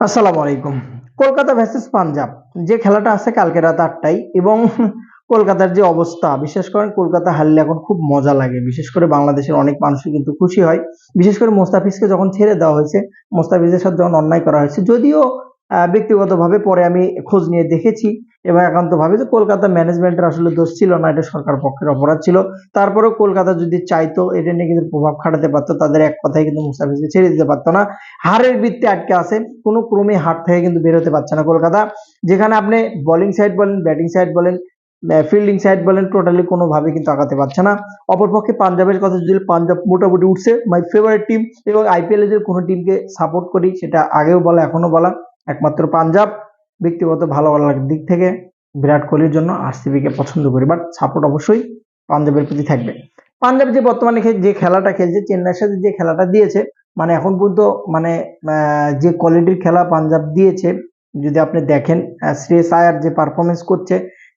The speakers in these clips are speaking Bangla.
আসসালামু আলাইকুম। কলকাতা ভার্সেস পাঞ্জাব যে খেলাটা আছে কালকে রাত ৮টায় এবং কলকাতার যে অবস্থা বিশেষ করে কলকাতা হারলে এখন খুব মজা লাগে। বিশেষ করে বাংলাদেশের অনেক মানুষই কিন্তু খুশি হয়। বিশেষ করে মোস্তাফিজকে যখন ছেড়ে দেওয়া হয়েছে, মোস্তাফিজের সাথে যখন অন্যায় করা হয়েছে। যদিও ব্যক্তিগতভাবে পরে আমি খোঁজ নিয়ে দেখেছি এবং একান্তভাবে যে কলকাতা ম্যানেজমেন্টের আসলে দোষ ছিল না, এটা সরকার পক্ষের অপরাধ ছিল। তারপরেও কলকাতা যদি চাইতো এটা নিয়ে কিন্তু প্রভাব খাটাতে পারতো। তাদের এক কথায় কিন্তু মুস্তাফিজকে ছেড়ে দিতে পারতো না। হারের বৃত্তে আটকে আছে। কোনো ক্রমে হার থেকে কিন্তু বের হতে পারছে না কলকাতা। যেখানে আপনি বোলিং সাইড বলেন, ব্যাটিং সাইড বলেন, ফিল্ডিং সাইড বলেন টোটালি কোনোভাবে কিন্তু আগাতে পারছে না। অপরপক্ষে পাঞ্জাবের কথা যদি পাঞ্জাব মোটামুটি উঠছে, মাই ফেভারিট টিম। এবং আইপিএল এ যদি কোনো টিমকে সাপোর্ট করি সেটা আগেও বলা এখনো বলা একমাত্র পাঞ্জাব। ব্যক্তিগত ভালো লাগার দিক থেকে বিরাট কোহলির জন্য আরসিবি কে পছন্দ করি, বাট সাপোর্ট অবশ্যই পাঞ্জাবের প্রতি থাকবে। পাঞ্জাব যে বর্তমানে যে খেলাটা খেলছে, চেন্নাইয়ের সাথে যে খেলাটা দিয়েছে, মানে এখন পর্যন্ত মানে যে কোয়ালিটির খেলা পাঞ্জাব দিয়েছে, যদি আপনি দেখেন শ্রেয়স আয়ার যে পারফরমেন্স করছে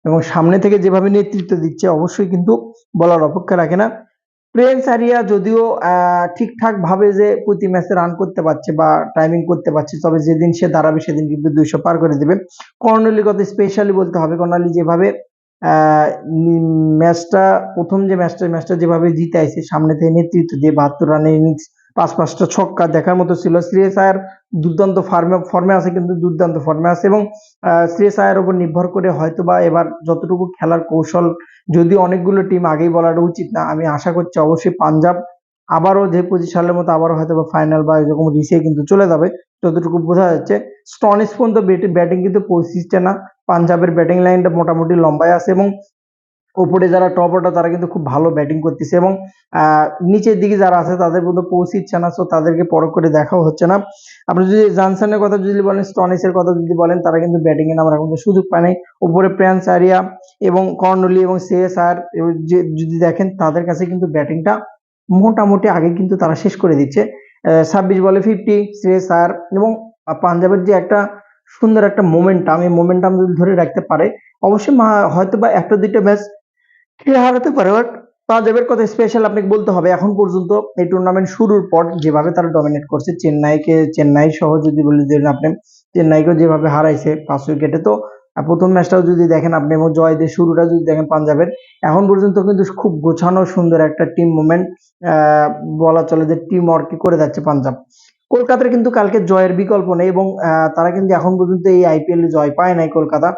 এবং সামনে থেকে যেভাবে নেতৃত্ব দিচ্ছে, অবশ্যই কিন্তু বলার অপেক্ষা রাখে না। প্রিন্স আরিয়া যদিও ঠিকঠাক ভাবে যে প্রতি ম্যাচে রান করতে পারছে বা টাইমিং করতে পারছে, তবে যেদিন সে দাঁড়াবে সেদিন কিন্তু ২০০ পার করে দেবে। কর্নালির কথা স্পেশালি বলতে হবে। কর্নালি যেভাবে ম্যাচটা প্রথম যে ম্যাচটা যেভাবে জিতাইছে সামনে থেকে নেতৃত্ব দিয়ে ৭২ রানের ইনিংস, ৫টা ছক্কা দেখার মতো ছিল। শ্রেয়স আয়ার দুর্দান্ত ফর্মে আছে, কিন্তু দুর্দান্ত ফর্মে আছে এবং শ্রেয়স আয়ার উপর নির্ভর করে হয়তোবা এবার যতটুকু খেলার কৌশল, যদিও অনেকগুলো টিম আগেই বলাটা উচিত না, আমি আশা করছি অবশ্যই পাঞ্জাব আবারও যে ২৫ সালের মতো আবারও হয়তো ফাইনাল বা এরকম রিসে কিন্তু চলে যাবে, যতটুকু বোঝা যাচ্ছে। স্টনিস পর্যন্ত ব্যাটিং কিন্তু পৌঁছিচ্ছে না। পাঞ্জাবের ব্যাটিং লাইনটা মোটামুটি লম্বায় আছে এবং ওপরে যারা টপ অর্ডার তারা কিন্তু খুব ভালো ব্যাটিং করতেছে এবং নিচের দিকে যারা আছে তাদের মধ্যে পৌঁছিচ্ছে না, সো তাদেরকে পরখ করে দেখাও হচ্ছে না। আপনি যদি জনসনের কথা যদি বলেন, স্টনিসের কথা যদি বলেন, তারা কিন্তু ব্যাটিং এ নামার এখন সুযোগ পায় নাই। উপরে প্রিন্স আরিয়া এবং কর্নলি এবং শ্রেয়স আয়ার যে যদি দেখেন তাদের কাছে কিন্তু ব্যাটিংটা মোটামুটি আগে কিন্তু তারা শেষ করে দিচ্ছে। ২৬ বলে 50 শ্রেয়স আয়ার এবং পাঞ্জাবের যে একটা সুন্দর একটা মোমেন্টাম, এই মোমেন্টাম যদি ধরে রাখতে পারে অবশ্যই হয়তো বা একটা দুইটা ম্যাচ কে হারাতে পারে, বাট পাঞ্জাবের কথা স্পেশাল আপনাকে বলতে হবে। এখন পর্যন্ত এই টুর্নামেন্ট শুরুর পর যেভাবে তারা ডমিনেট করছে, চেন্নাই সহ যদি বলে দেন আপনি, চেন্নাইকে যেভাবে হারাইছে ৫ উইকেটে, তো প্রথম ম্যাচটাও যদি দেখেন আপনি এবং জয় দিয়ে শুরুটা যদি দেখেন পাঞ্জাবের, এখন পর্যন্ত কিন্তু খুব গোছানো সুন্দর একটা টিম মুভমেন্ট, বলা চলে যে টিম ওয়ার্ক করে যাচ্ছে পাঞ্জাব। কলকাতার কিন্তু কালকে জয়ের বিকল্প নেই এবং তারা কিন্তু এখন পর্যন্ত এই আইপিএল জয় পায় নাই কলকাতা।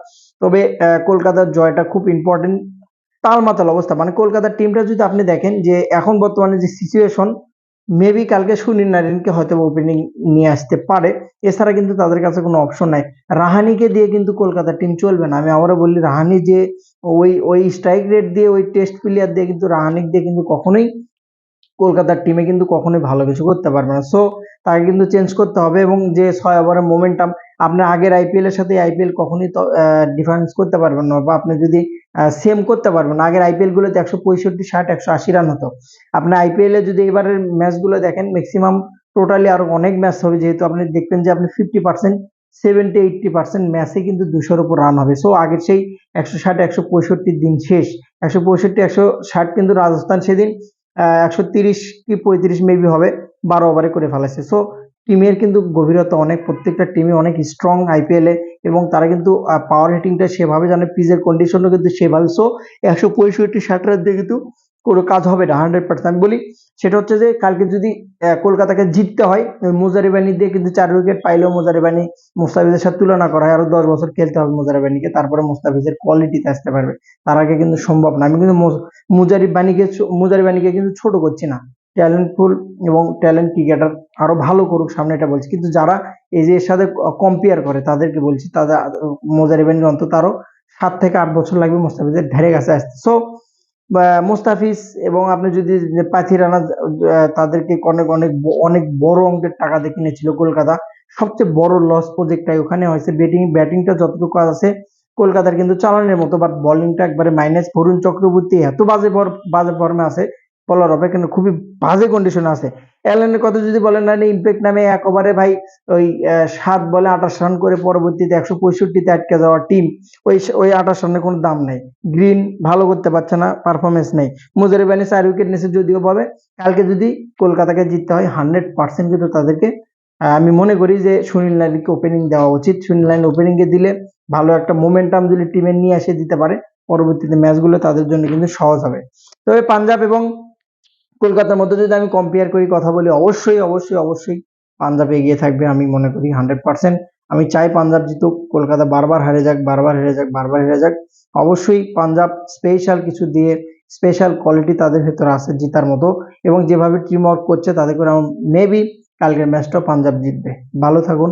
তবে কলকাতার জয়টা খুব ইম্পর্টেন্ট। তালমাতাল অবস্থা, মানে কলকাতার টিমটা যদি আপনি দেখেন যে এখন বর্তমানে যে সিচুয়েশন, মেবি কালকে সুনীল নারিনকে হয়তো ওপেনিং নিয়ে আসতে পারে। এছাড়া কিন্তু তাদের কাছে কোনো অপশন নাই। রাহানিকে দিয়ে কিন্তু কলকাতার টিম চলবে না। আমি আবারও বলি, রাহানি যে ওই স্ট্রাইক রেট দিয়ে, ওই টেস্ট প্লেয়ার দিয়ে কিন্তু রাহানিক দিয়ে কিন্তু কখনোই কলকাতার টিমে কিন্তু কখনোই ভালো কিছু করতে পারবে না। সো তাকে কিন্তু চেঞ্জ করতে হবে এবং যে ৬ ওভারের মোমেন্টাম, আপনার আগের আইপিএল এর সাথে আইপিএল কখনোই তো ডিফারেন্স করতে পারবেন না, বা আপনি যদি সেম করতে পারবেন না। আগের আইপিএল গুলোতে ১৬৫, ৬০, ১৮০ রান হতো। আপনি আইপিএল এ যদি এবারের ম্যাচগুলো দেখেন, ম্যাক্সিমাম টোটালি আরো অনেক ম্যাচ হবে, যেহেতু আপনি দেখবেন যে আপনি 50%, 70-80% ম্যাচে কিন্তু ২০০-র উপর রান হবে। সো আগের সেই ১৬০, ১৬৫ দিন শেষ। ১৬৫, ১৬০ কিন্তু রাজস্থান সেদিন ১৩০ কি ৩৫ মেবি হবে, ১২ ওভারে করে ফেলেছে। সো টিমের কিন্তু গভীরতা অনেক, প্রত্যেকটা টিমই অনেক স্ট্রং আইপিএল এ এবং তারা কিন্তু পাওয়ার হিটিংটা সেভাবে জানে, পিচের কন্ডিশনও কিন্তু সেভাবে। সো ১৬৫, ৬০ রান দিয়ে কিন্তু কোনো কাজ হবে না 100%। আমি বলি সেটা হচ্ছে যে কালকে যদি কলকাতাকে জিততে হয়, মুজারিবানি দিয়ে কিন্তু ৪ উইকেট পাইলেও মুজারিবানি মুস্তাফিজের সাথে তুলনা করা হয়, আরো ১০ বছর খেলতে হবে মুজারিবানিকে, তারপরে মুস্তাফিজের কোয়ালিটিতে আসতে পারবে। তার আগে কিন্তু সম্ভব না। আমি কিন্তু মুজারিবানিকে কিন্তু ছোট করছি না। ট্যালেন্টফুল এবং ট্যালেন্ট ক্রিকেটার, আরো ভালো করুক সামনে, এটা বলছি। কিন্তু যারা এই যে এর সাথে কম্পেয়ার করে তাদেরকে বলছি, তাদের মুজারিবানির অন্তত আরো ৭ থেকে ৮ বছর লাগবে মুস্তাফিজের ধারে কাছে আসতে। সো মুস্তাফিজ এবং আপনি যদি পাথি রানা, তাদেরকে অনেক অনেক অনেক বড় অঙ্কের টাকা দিয়ে কিনেছিল কলকাতা। সবচেয়ে বড় লস প্রজেক্টটাই ওখানে হয়েছে। ব্যাটিংটা যতটুকু আছে কলকাতার কিন্তু চালানোর মতো, বাট বোলিংটা একবারে মাইনাস। বরুণ চক্রবর্তী এত বাজে ফর্মে আছে, বলার অপেক্ষা খুবই বাজে কন্ডিশনে আছে। অ্যালেনের কথা যদি বলেন, না ইম্প্যাক্ট নামে এক ওভারে ভাই ওই ৭ বলে ২৮ রান করে পরবর্তীতে ১৬৫-তে আটকে যাওয়া টিম, ওই ২৮ রানের কোনো দাম নাই। গ্রিন ভালো করতে পারছে না, পারফরমেন্স নেই। মুজারিবানি ৪ উইকেট নিয়েছে যদিও পাবে। কালকে যদি কলকাতাকে জিততে হয় 100% কিন্তু তাদেরকে আমি মনে করি যে সুনীল নারিনকে ওপেনিং দেওয়া উচিত। সুনীল নারিন ওপেনিংয়ে দিলে ভালো একটা মোমেন্টাম যদি টিমে নিয়ে এসে দিতে পারে, পরবর্তীতে ম্যাচগুলো তাদের জন্য কিন্তু সহজ হবে। তবে পাঞ্জাব এবং কলকাতার মধ্যে যদি আমি কম্পেয়ার করি, কথা বলি, অবশ্যই অবশ্যই অবশ্যই পাঞ্জাব এগিয়ে থাকবে আমি মনে করি 100%। আমি চাই পাঞ্জাব জিতুক, কলকাতা বারবার হারে যাক, বারবার হেরে যাক, বারবার হেরে যাক। অবশ্যই পাঞ্জাব স্পেশাল কিছু দিয়ে, স্পেশাল কোয়ালিটি তাদের ভেতরে আছে জিতার মতো, এবং যেভাবে টিম ওয়ার্ক করছে তাতে করে মেবি কালকের ম্যাচটাও পাঞ্জাব জিতবে। ভালো থাকুন।